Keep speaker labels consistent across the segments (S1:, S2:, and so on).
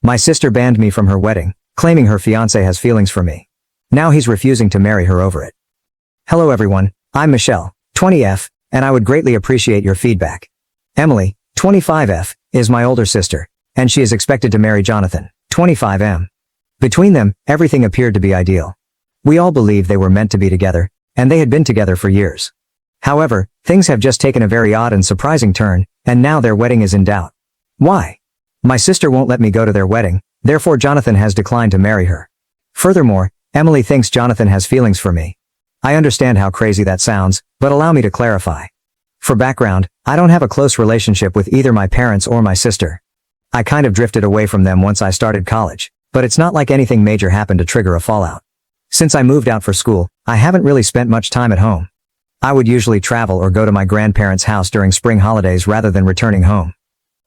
S1: My sister banned me from her wedding, claiming her fiancé has feelings for me. Now he's refusing to marry her over it. Hello everyone, I'm Michelle, 20F, and I would greatly appreciate your feedback. Emily, 25F, is my older sister, and she is expected to marry Jonathan, 25M. Between them, everything appeared to be ideal. We all believed they were meant to be together, and they had been together for years. However, things have just taken a very odd and surprising turn, and now their wedding is in doubt. Why? My sister won't let me go to their wedding, therefore Jonathan has declined to marry her. Furthermore, Emily thinks Jonathan has feelings for me. I understand how crazy that sounds, but allow me to clarify. For background, I don't have a close relationship with either my parents or my sister. I kind of drifted away from them once I started college, but it's not like anything major happened to trigger a fallout. Since I moved out for school, I haven't really spent much time at home. I would usually travel or go to my grandparents' house during spring holidays rather than returning home.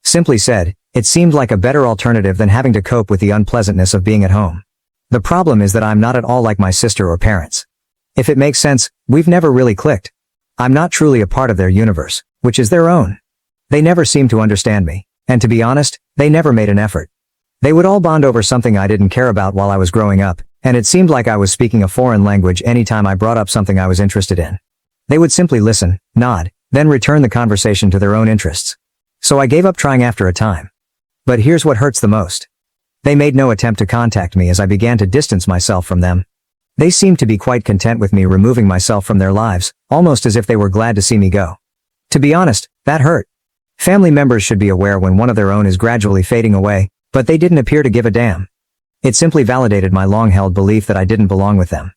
S1: Simply said, it seemed like a better alternative than having to cope with the unpleasantness of being at home. The problem is that I'm not at all like my sister or parents. If it makes sense, we've never really clicked. I'm not truly a part of their universe, which is their own. They never seem to understand me, and to be honest, they never made an effort. They would all bond over something I didn't care about while I was growing up, and it seemed like I was speaking a foreign language anytime I brought up something I was interested in. They would simply listen, nod, then return the conversation to their own interests. So I gave up trying after a time. But here's what hurts the most. They made no attempt to contact me as I began to distance myself from them. They seemed to be quite content with me removing myself from their lives, almost as if they were glad to see me go. To be honest, that hurt. Family members should be aware when one of their own is gradually fading away, but they didn't appear to give a damn. It simply validated my long-held belief that I didn't belong with them.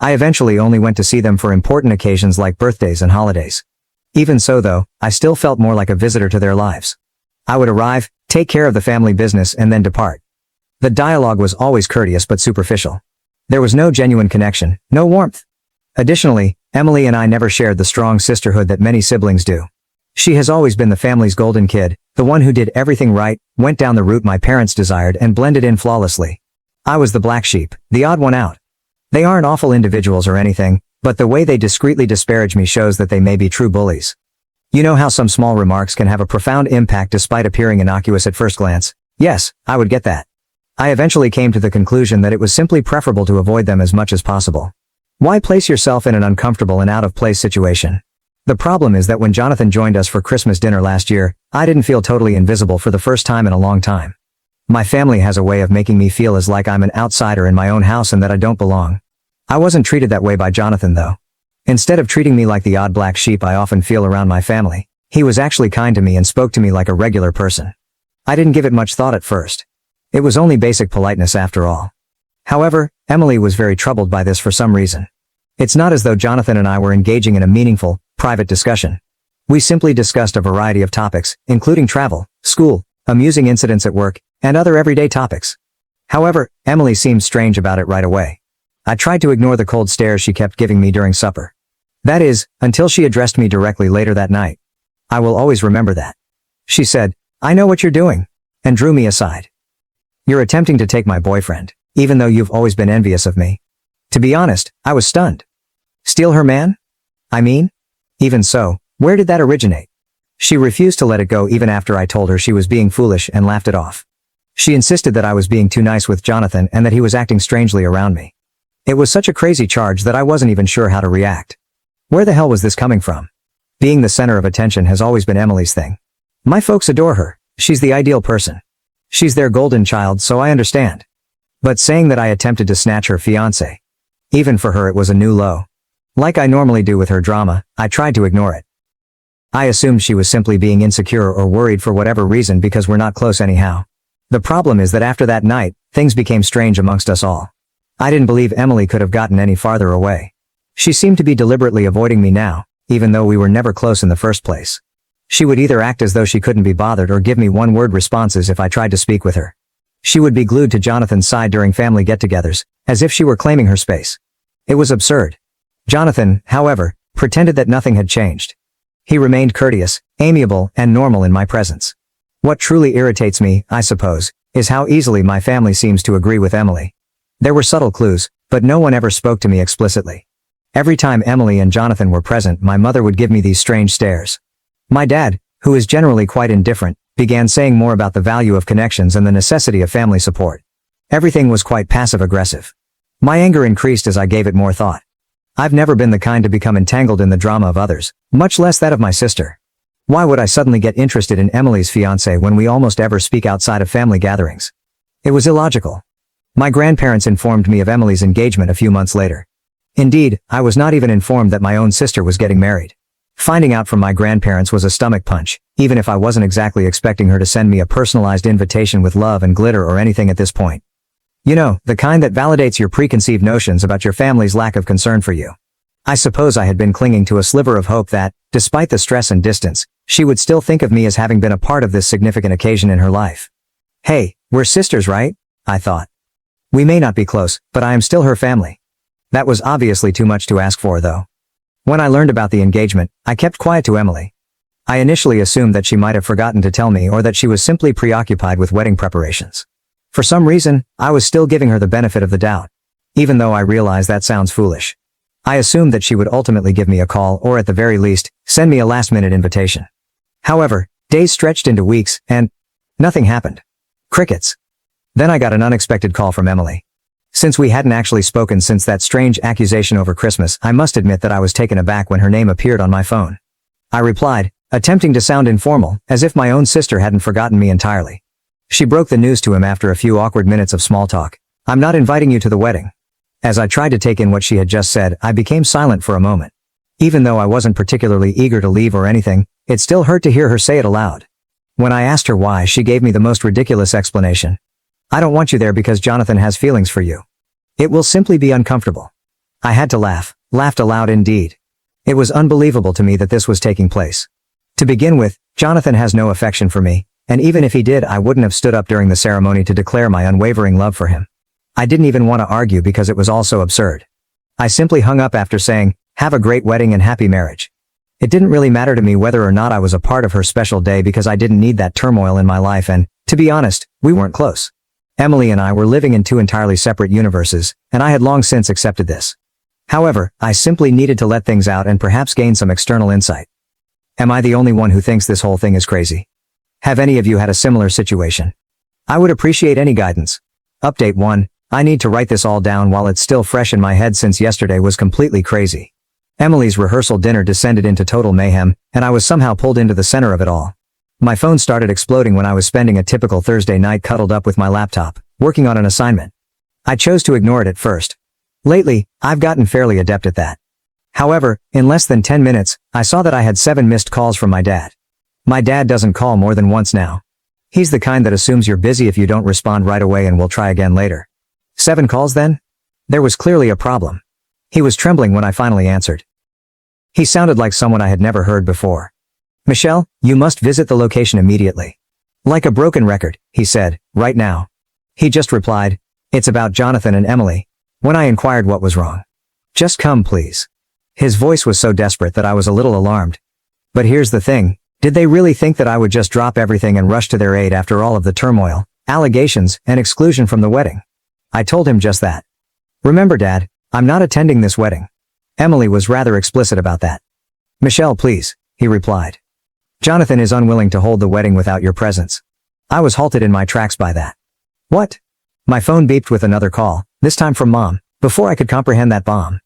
S1: I eventually only went to see them for important occasions like birthdays and holidays. Even so though, I still felt more like a visitor to their lives. I would arrive, take care of the family business and then depart. The dialogue was always courteous but superficial. There was no genuine connection, no warmth. Additionally, Emily and I never shared the strong sisterhood that many siblings do. She has always been the family's golden kid, the one who did everything right, went down the route my parents desired and blended in flawlessly. I was the black sheep, the odd one out. They aren't awful individuals or anything, but the way they discreetly disparage me shows that they may be true bullies. You know how some small remarks can have a profound impact despite appearing innocuous at first glance? Yes, I would get that. I eventually came to the conclusion that it was simply preferable to avoid them as much as possible. Why place yourself in an uncomfortable and out-of-place situation? The problem is that when Jonathan joined us for Christmas dinner last year, I didn't feel totally invisible for the first time in a long time. My family has a way of making me feel as like I'm an outsider in my own house and that I don't belong. I wasn't treated that way by Jonathan though. Instead of treating me like the odd black sheep I often feel around my family, he was actually kind to me and spoke to me like a regular person. I didn't give it much thought at first. It was only basic politeness after all. However, Emily was very troubled by this for some reason. It's not as though Jonathan and I were engaging in a meaningful, private discussion. We simply discussed a variety of topics, including travel, school, amusing incidents at work, and other everyday topics. However, Emily seemed strange about it right away. I tried to ignore the cold stares she kept giving me during supper. That is, until she addressed me directly later that night. I will always remember that. She said, "I know what you're doing," and drew me aside. "You're attempting to take my boyfriend, even though you've always been envious of me." To be honest, I was stunned. Steal her man? I mean? Even so, where did that originate? She refused to let it go even after I told her she was being foolish and laughed it off. She insisted that I was being too nice with Jonathan and that he was acting strangely around me. It was such a crazy charge that I wasn't even sure how to react. Where the hell was this coming from? Being the center of attention has always been Emily's thing. My folks adore her. She's the ideal person. She's their golden child, so I understand. But saying that I attempted to snatch her fiancé. Even for her it was a new low. Like I normally do with her drama, I tried to ignore it. I assumed she was simply being insecure or worried for whatever reason because we're not close anyhow. The problem is that after that night, things became strange amongst us all. I didn't believe Emily could have gotten any farther away. She seemed to be deliberately avoiding me now, even though we were never close in the first place. She would either act as though she couldn't be bothered or give me one-word responses if I tried to speak with her. She would be glued to Jonathan's side during family get-togethers, as if she were claiming her space. It was absurd. Jonathan, however, pretended that nothing had changed. He remained courteous, amiable, and normal in my presence. What truly irritates me, I suppose, is how easily my family seems to agree with Emily. There were subtle clues, but no one ever spoke to me explicitly. Every time Emily and Jonathan were present, my mother would give me these strange stares. My dad, who is generally quite indifferent, began saying more about the value of connections and the necessity of family support. Everything was quite passive-aggressive. My anger increased as I gave it more thought. I've never been the kind to become entangled in the drama of others, much less that of my sister. Why would I suddenly get interested in Emily's fiancé when we almost ever speak outside of family gatherings? It was illogical. My grandparents informed me of Emily's engagement a few months later. Indeed, I was not even informed that my own sister was getting married. Finding out from my grandparents was a stomach punch, even if I wasn't exactly expecting her to send me a personalized invitation with love and glitter or anything at this point. You know, the kind that validates your preconceived notions about your family's lack of concern for you. I suppose I had been clinging to a sliver of hope that, despite the stress and distance, she would still think of me as having been a part of this significant occasion in her life. Hey, we're sisters, right? I thought. We may not be close, but I am still her family. That was obviously too much to ask for, though. When I learned about the engagement, I kept quiet to Emily. I initially assumed that she might have forgotten to tell me or that she was simply preoccupied with wedding preparations. For some reason, I was still giving her the benefit of the doubt. Even though I realized that sounds foolish. I assumed that she would ultimately give me a call or at the very least, send me a last-minute invitation. However, days stretched into weeks, and nothing happened. Crickets. Then I got an unexpected call from Emily. Since we hadn't actually spoken since that strange accusation over Christmas, I must admit that I was taken aback when her name appeared on my phone. I replied, attempting to sound informal, as if my own sister hadn't forgotten me entirely. She broke the news to him after a few awkward minutes of small talk. I'm not inviting you to the wedding. As I tried to take in what she had just said, I became silent for a moment. Even though I wasn't particularly eager to leave or anything, it still hurt to hear her say it aloud. When I asked her why, she gave me the most ridiculous explanation. I don't want you there because Jonathan has feelings for you. It will simply be uncomfortable. I had to laugh, laughed aloud indeed. It was unbelievable to me that this was taking place. To begin with, Jonathan has no affection for me, and even if he did, I wouldn't have stood up during the ceremony to declare my unwavering love for him. I didn't even want to argue because it was all so absurd. I simply hung up after saying, have a great wedding and happy marriage. It didn't really matter to me whether or not I was a part of her special day because I didn't need that turmoil in my life and, to be honest, we weren't close. Emily and I were living in two entirely separate universes, and I had long since accepted this. However, I simply needed to let things out and perhaps gain some external insight. Am I the only one who thinks this whole thing is crazy? Have any of you had a similar situation? I would appreciate any guidance. Update 1. I need to write this all down while it's still fresh in my head since yesterday was completely crazy. Emily's rehearsal dinner descended into total mayhem, and I was somehow pulled into the center of it all. My phone started exploding when I was spending a typical Thursday night cuddled up with my laptop, working on an assignment. I chose to ignore it at first. Lately, I've gotten fairly adept at that. However, in less than 10 minutes, I saw that I had 7 missed calls from my dad. My dad doesn't call more than once now. He's the kind that assumes you're busy if you don't respond right away and will try again later. 7 calls then? There was clearly a problem. He was trembling when I finally answered. He sounded like someone I had never heard before. Michelle, you must visit the location immediately. Like a broken record, he said, right now. He just replied, it's about Jonathan and Emily. When I inquired what was wrong. Just come, please. His voice was so desperate that I was a little alarmed. But here's the thing. Did they really think that I would just drop everything and rush to their aid after all of the turmoil, allegations, and exclusion from the wedding? I told him just that. Remember, Dad, I'm not attending this wedding. Emily was rather explicit about that. Michelle, please, he replied. Jonathan is unwilling to hold the wedding without your presence. I was halted in my tracks by that. What? My phone beeped with another call, this time from Mom, before I could comprehend that bomb.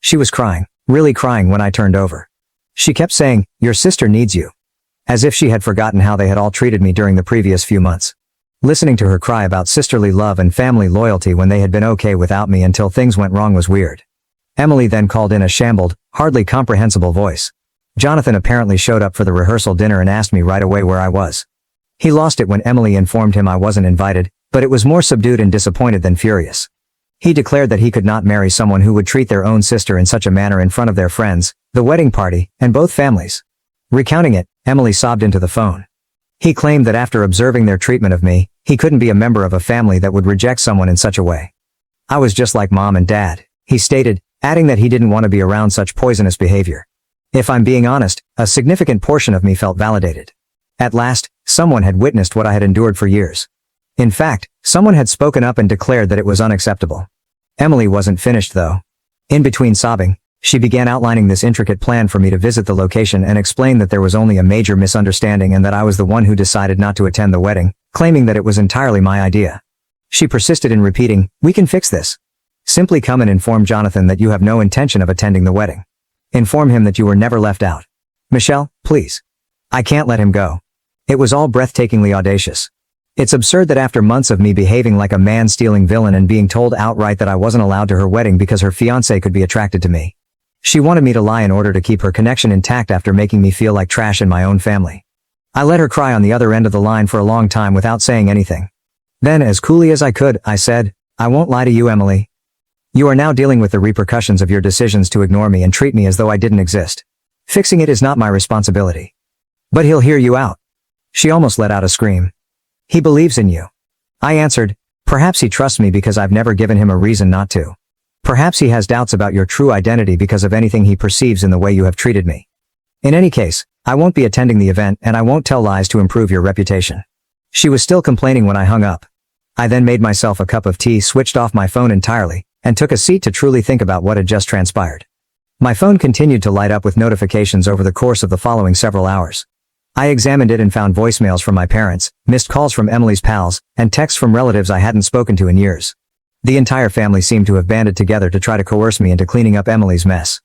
S1: She was crying, really crying when I turned over. She kept saying, your sister needs you. As if she had forgotten how they had all treated me during the previous few months. Listening to her cry about sisterly love and family loyalty when they had been okay without me until things went wrong was weird. Emily then called in a shambled, hardly comprehensible voice. Jonathan apparently showed up for the rehearsal dinner and asked me right away where I was. He lost it when Emily informed him I wasn't invited, but it was more subdued and disappointed than furious. He declared that he could not marry someone who would treat their own sister in such a manner in front of their friends, the wedding party, and both families. Recounting it, Emily sobbed into the phone. He claimed that after observing their treatment of me, he couldn't be a member of a family that would reject someone in such a way. I was just like Mom and Dad, he stated, adding that he didn't want to be around such poisonous behavior. If I'm being honest, a significant portion of me felt validated. At last, someone had witnessed what I had endured for years. In fact, someone had spoken up and declared that it was unacceptable. Emily wasn't finished though. In between sobbing, She began outlining this intricate plan for me to visit the location and explained that there was only a major misunderstanding and that I was the one who decided not to attend the wedding, claiming that it was entirely my idea. She persisted in repeating, "We can fix this. Simply come and inform Jonathan that you have no intention of attending the wedding. Inform him that you were never left out. Michelle, please. I can't let him go." It was all breathtakingly audacious. It's absurd that after months of me behaving like a man-stealing villain and being told outright that I wasn't allowed to her wedding because her fiancé could be attracted to me, she wanted me to lie in order to keep her connection intact after making me feel like trash in my own family. I let her cry on the other end of the line for a long time without saying anything. Then, as coolly as I could, I said, "I won't lie to you, Emily. You are now dealing with the repercussions of your decisions to ignore me and treat me as though I didn't exist. Fixing it is not my responsibility. But he'll hear you out." She almost let out a scream. "He believes in you." I answered, "Perhaps he trusts me because I've never given him a reason not to. Perhaps he has doubts about your true identity because of anything he perceives in the way you have treated me. In any case, I won't be attending the event and I won't tell lies to improve your reputation." She was still complaining when I hung up. I then made myself a cup of tea, switched off my phone entirely, and took a seat to truly think about what had just transpired. My phone continued to light up with notifications over the course of the following several hours. I examined it and found voicemails from my parents, missed calls from Emily's pals, and texts from relatives I hadn't spoken to in years. The entire family seemed to have banded together to try to coerce me into cleaning up Emily's mess.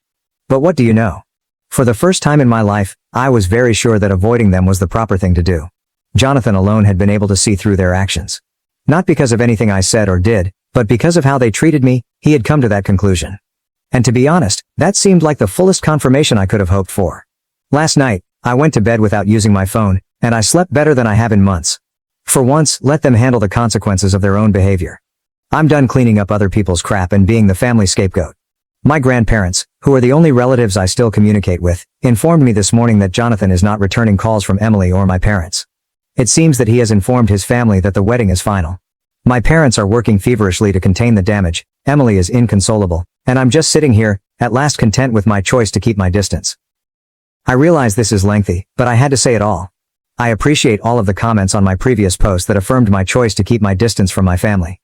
S1: But what do you know? For the first time in my life, I was very sure that avoiding them was the proper thing to do. Jonathan alone had been able to see through their actions. Not because of anything I said or did, but because of how they treated me, he had come to that conclusion. And to be honest, that seemed like the fullest confirmation I could have hoped for. Last night, I went to bed without using my phone, and I slept better than I have in months. For once, let them handle the consequences of their own behavior. I'm done cleaning up other people's crap and being the family scapegoat. My grandparents, who are the only relatives I still communicate with, informed me this morning that Jonathan is not returning calls from Emily or my parents. It seems that he has informed his family that the wedding is final. My parents are working feverishly to contain the damage, Emily is inconsolable, and I'm just sitting here, at last content with my choice to keep my distance. I realize this is lengthy, but I had to say it all. I appreciate all of the comments on my previous post that affirmed my choice to keep my distance from my family.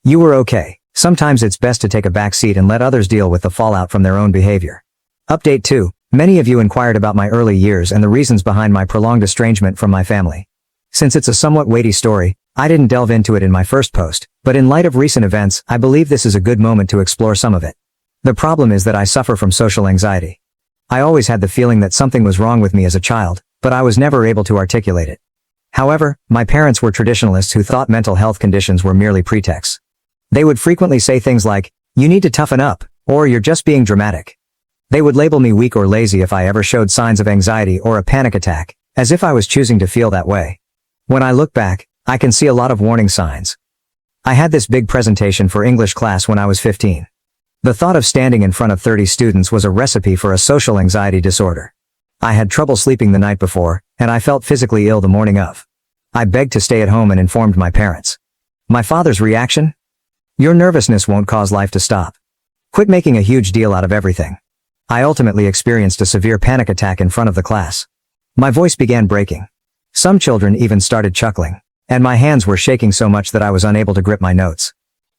S1: You were okay. Sometimes it's best to take a back seat and let others deal with the fallout from their own behavior. Update 2. Many of you inquired about my early years and the reasons behind my prolonged estrangement from my family. Since it's a somewhat weighty story, I didn't delve into it in my first post, but in light of recent events, I believe this is a good moment to explore some of it. The problem is that I suffer from social anxiety. I always had the feeling that something was wrong with me as a child, but I was never able to articulate it. However, my parents were traditionalists who thought mental health conditions were merely pretexts. They would frequently say things like, "You need to toughen up," or "You're just being dramatic." They would label me weak or lazy if I ever showed signs of anxiety or a panic attack, as if I was choosing to feel that way. When I look back, I can see a lot of warning signs. I had this big presentation for English class when I was 15. The thought of standing in front of 30 students was a recipe for a social anxiety disorder. I had trouble sleeping the night before, and I felt physically ill the morning of. I begged to stay at home and informed my parents. My father's reaction? "Your nervousness won't cause life to stop. Quit making a huge deal out of everything." I ultimately experienced a severe panic attack in front of the class. My voice began breaking. Some children even started chuckling, and my hands were shaking so much that I was unable to grip my notes.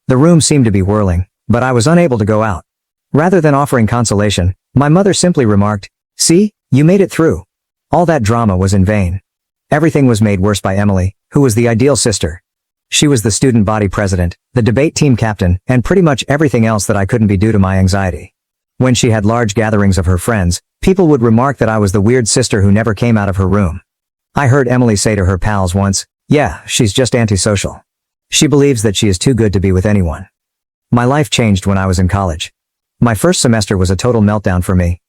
S1: The room seemed to be whirling, but I was unable to go out. Rather than offering consolation, my mother simply remarked, "See, you made it through." All that drama was in vain. Everything was made worse by Emily, who was the ideal sister. She was the student body president, the debate team captain, and pretty much everything else that I couldn't be due to my anxiety. When she had large gatherings of her friends, people would remark that I was the weird sister who never came out of her room. I heard Emily say to her pals once, "Yeah, she's just antisocial. She believes that she is too good to be with anyone." My life changed when I was in college. My first semester was a total meltdown for me.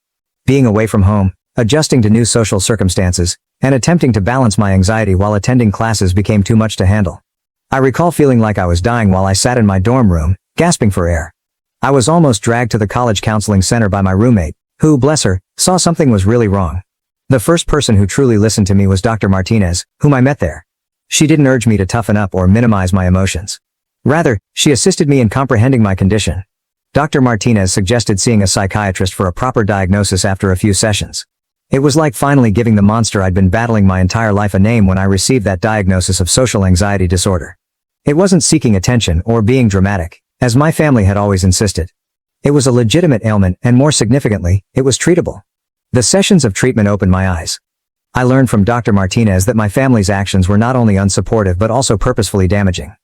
S1: Being away from home, adjusting to new social circumstances, and attempting to balance my anxiety while attending classes became too much to handle. I recall feeling like I was dying while I sat in my dorm room, gasping for air. I was almost dragged to the college counseling center by my roommate, who, bless her, saw something was really wrong. The first person who truly listened to me was Dr. Martinez, whom I met there. She didn't urge me to toughen up or minimize my emotions. Rather, she assisted me in comprehending my condition. Dr. Martinez suggested seeing a psychiatrist for a proper diagnosis after a few sessions. It was like finally giving the monster I'd been battling my entire life a name when I received that diagnosis of social anxiety disorder. It wasn't seeking attention or being dramatic, as my family had always insisted. It was a legitimate ailment, and more significantly, it was treatable. The sessions of treatment opened my eyes. I learned from Dr. Martinez that my family's actions were not only unsupportive but also purposefully damaging.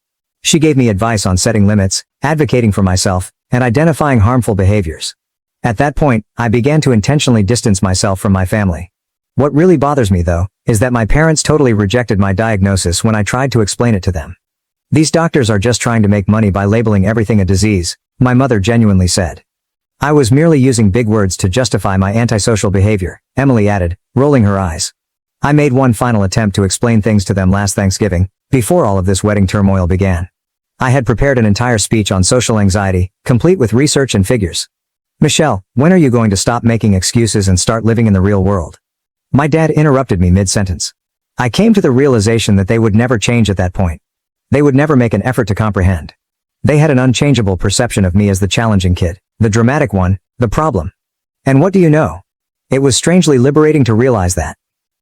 S1: She gave me advice on setting limits, advocating for myself, and identifying harmful behaviors. At that point, I began to intentionally distance myself from my family. What really bothers me, though, is that my parents totally rejected my diagnosis when I tried to explain it to them. These doctors are just trying to make money by labeling everything a disease, my mother genuinely said. I was merely using big words to justify my antisocial behavior, Emily added, rolling her eyes. I made one final attempt to explain things to them last Thanksgiving, before all of this wedding turmoil began. I had prepared an entire speech on social anxiety, complete with research and figures. Michelle, when are you going to stop making excuses and start living in the real world? My dad interrupted me mid-sentence. I came to the realization that they would never change at that point. They would never make an effort to comprehend. They had an unchangeable perception of me as the challenging kid, the dramatic one, the problem. And what do you know? It was strangely liberating to realize that.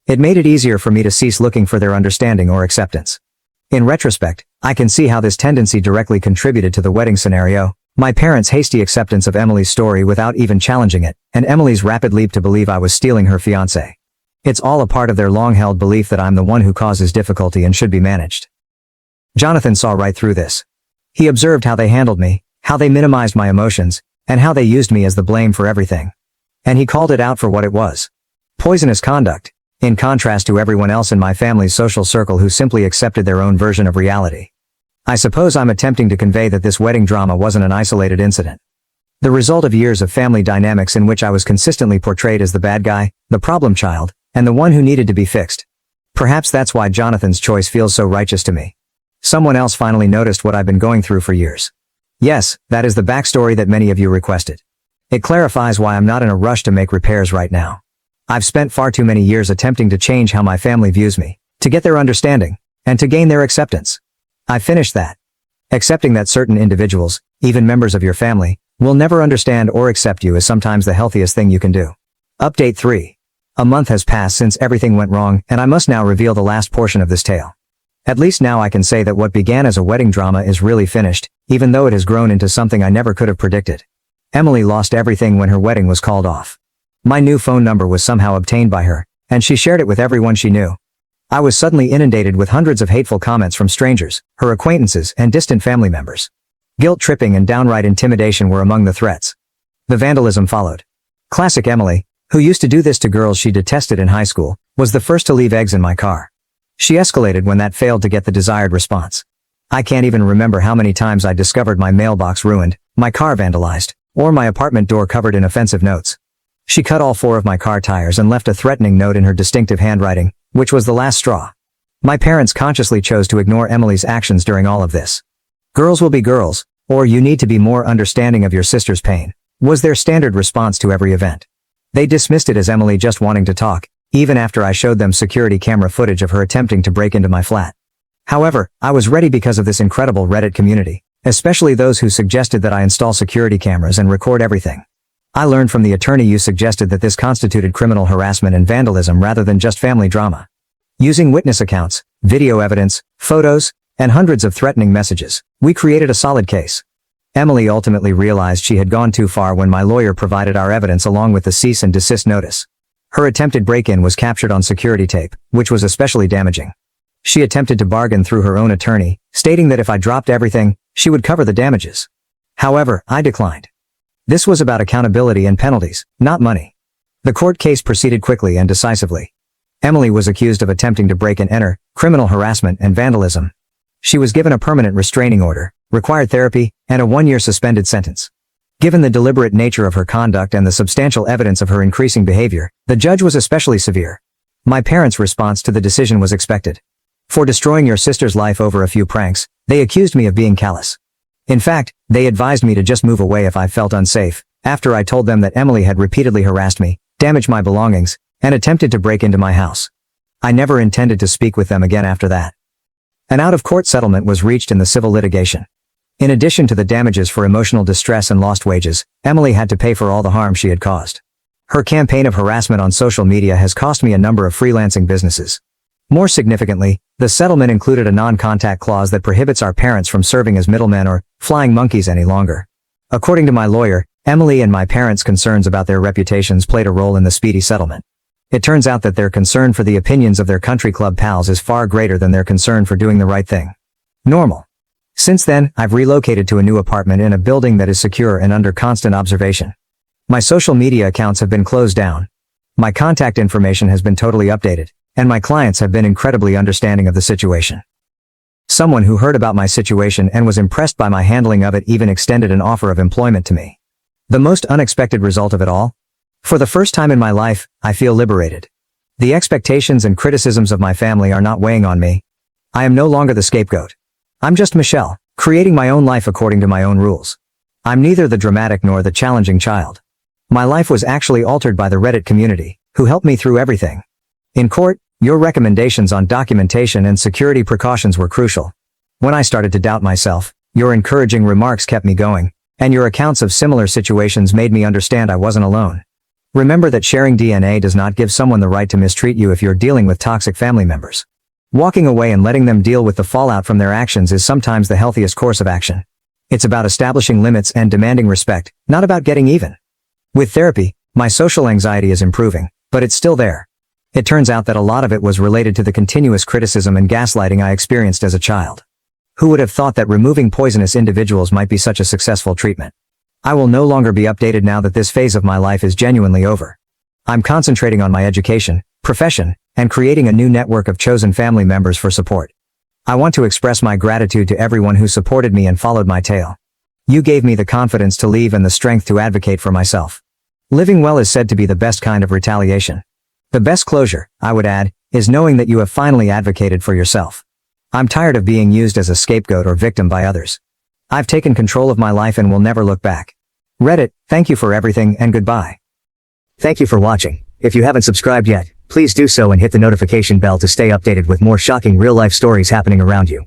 S1: It made it easier for me to cease looking for their understanding or acceptance. In retrospect, I can see how this tendency directly contributed to the wedding scenario, my parents' hasty acceptance of Emily's story without even challenging it, and Emily's rapid leap to believe I was stealing her fiancé. It's all a part of their long-held belief that I'm the one who causes difficulty and should be managed. Jonathan saw right through this. He observed how they handled me, how they minimized my emotions, and how they used me as the blame for everything. And he called it out for what it was. Poisonous conduct, in contrast to everyone else in my family's social circle who simply accepted their own version of reality. I suppose I'm attempting to convey that this wedding drama wasn't an isolated incident. The result of years of family dynamics in which I was consistently portrayed as the bad guy, the problem child, and the one who needed to be fixed. Perhaps that's why Jonathan's choice feels so righteous to me. Someone else finally noticed what I've been going through for years. Yes, that is the backstory that many of you requested. It clarifies why I'm not in a rush to make repairs right now. I've spent far too many years attempting to change how my family views me, to get their understanding, and to gain their acceptance. I finished that. Accepting that certain individuals, even members of your family, will never understand or accept you is sometimes the healthiest thing you can do. Update 3. A month has passed since everything went wrong, and I must now reveal the last portion of this tale. At least now I can say that what began as a wedding drama is really finished, even though it has grown into something I never could have predicted. Emily lost everything when her wedding was called off. My new phone number was somehow obtained by her, and she shared it with everyone she knew. I was suddenly inundated with hundreds of hateful comments from strangers, her acquaintances, and distant family members. Guilt-tripping and downright intimidation were among the threats. The vandalism followed. Classic Emily, who used to do this to girls she detested in high school, was the first to leave eggs in my car. She escalated when that failed to get the desired response. I can't even remember how many times I discovered my mailbox ruined, my car vandalized, or my apartment door covered in offensive notes. She cut all 4 of my car tires and left a threatening note in her distinctive handwriting, which was the last straw. My parents consciously chose to ignore Emily's actions during all of this. Girls will be girls, or you need to be more understanding of your sister's pain, was their standard response to every event. They dismissed it as Emily just wanting to talk, even after I showed them security camera footage of her attempting to break into my flat. However, I was ready because of this incredible Reddit community, especially those who suggested that I install security cameras and record everything. I learned from the attorney you suggested that this constituted criminal harassment and vandalism rather than just family drama. Using witness accounts, video evidence, photos, and hundreds of threatening messages, we created a solid case. Emily ultimately realized she had gone too far when my lawyer provided our evidence along with the cease and desist notice. Her attempted break-in was captured on security tape, which was especially damaging. She attempted to bargain through her own attorney, stating that if I dropped everything, she would cover the damages. However, I declined. This was about accountability and penalties, not money. The court case proceeded quickly and decisively. Emily was accused of attempting to break and enter, criminal harassment and vandalism. She was given a permanent restraining order, required therapy, and a 1-year suspended sentence. Given the deliberate nature of her conduct and the substantial evidence of her increasing behavior, the judge was especially severe. My parents' response to the decision was expected. For destroying your sister's life over a few pranks, they accused me of being callous. In fact, they advised me to just move away if I felt unsafe, after I told them that Emily had repeatedly harassed me, damaged my belongings, and attempted to break into my house. I never intended to speak with them again after that. An out-of-court settlement was reached in the civil litigation. In addition to the damages for emotional distress and lost wages, Emily had to pay for all the harm she had caused. Her campaign of harassment on social media has cost me a number of freelancing businesses. More significantly, the settlement included a non-contact clause that prohibits our parents from serving as middlemen or flying monkeys any longer. According to my lawyer, Emily and my parents' concerns about their reputations played a role in the speedy settlement. It turns out that their concern for the opinions of their country club pals is far greater than their concern for doing the right thing. Normal. Since then, I've relocated to a new apartment in a building that is secure and under constant observation. My social media accounts have been closed down. My contact information has been totally updated, and my clients have been incredibly understanding of the situation. Someone who heard about my situation and was impressed by my handling of it even extended an offer of employment to me. The most unexpected result of it all? For the first time in my life, I feel liberated. The expectations and criticisms of my family are not weighing on me. I am no longer the scapegoat. I'm just Michelle, creating my own life according to my own rules. I'm neither the dramatic nor the challenging child. My life was actually altered by the Reddit community, who helped me through everything. In court, your recommendations on documentation and security precautions were crucial. When I started to doubt myself, your encouraging remarks kept me going, and your accounts of similar situations made me understand I wasn't alone. Remember that sharing DNA does not give someone the right to mistreat you if you're dealing with toxic family members. Walking away and letting them deal with the fallout from their actions is sometimes the healthiest course of action. It's about establishing limits and demanding respect, not about getting even. With therapy, my social anxiety is improving, but it's still there. It turns out that a lot of it was related to the continuous criticism and gaslighting I experienced as a child. Who would have thought that removing poisonous individuals might be such a successful treatment? I will no longer be updated now that this phase of my life is genuinely over. I'm concentrating on my education, profession, and creating a new network of chosen family members for support. I want to express my gratitude to everyone who supported me and followed my tale. You gave me the confidence to leave and the strength to advocate for myself. Living well is said to be the best kind of retaliation. The best closure, I would add, is knowing that you have finally advocated for yourself. I'm tired of being used as a scapegoat or victim by others. I've taken control of my life and will never look back. Reddit, thank you for everything and goodbye. Thank you for watching. If you haven't subscribed yet, please do so and hit the notification bell to stay updated with more shocking real-life stories happening around you.